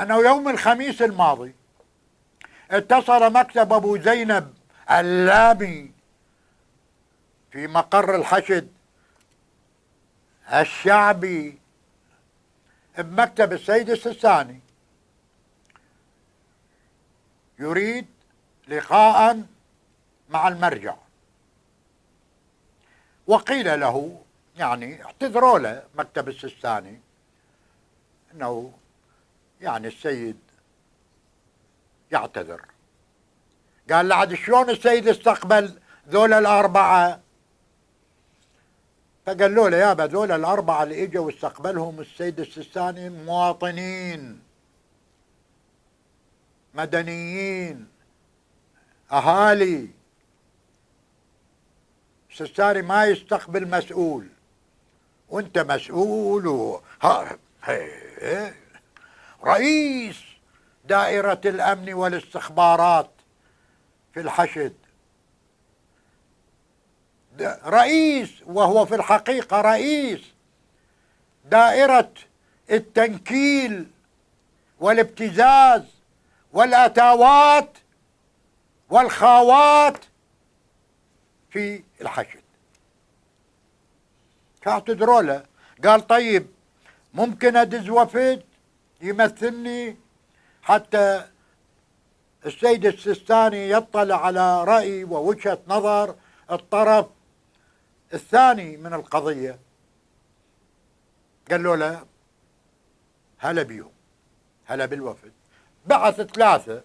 أنه يوم الخميس الماضي اتصل مكتب أبو زينب اللامي في مقر الحشد الشعبي بمكتب السيد السيستاني يريد لقاء مع المرجع، وقيل له يعني اعتذروا له مكتب السيستاني انه يعني السيد يعتذر. قال له عاد شلون السيد استقبل ذولا الأربعة؟ فقال له يابا ذولا الأربعة اللي اجوا واستقبلهم السيد السيستاني مواطنين مدنيين أهالي. السيستاني ما يستقبل مسؤول، وانت مسؤول رئيس دائرة الأمن والاستخبارات في الحشد، رئيس، وهو في الحقيقة رئيس دائرة التنكيل والابتزاز والأتاوات والخاوات في الحشد. فاعتذروا له، قال طيب ممكن أدز وفد يمثلني حتى السيد السيستاني يطلع على رأي ووجهة نظر الطرف الثاني من القضية. قال له لا، هلا بيهم، هلا بالوفد. بعث 3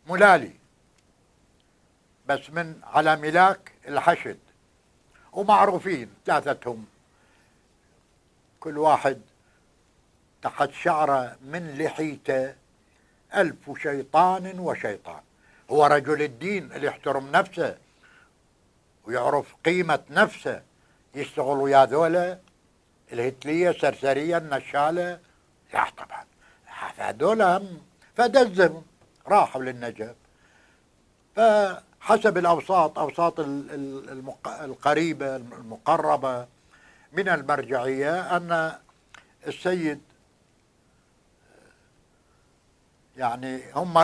ملالي بس من على ملاك الحشد، ومعروفين 3 كل واحد تحت شعره من لحيته 1000 شيطان وشيطان. هو رجل الدين اللي يحترم نفسه ويعرف قيمة نفسه يشتغل ويا ذولا الهتلية سرسرية النشالة؟ لا طبعا، هذول هم فدزهم راحوا للنجف. فحسب أوساط القريبة المقربة من المرجعية أن السيد يعني هم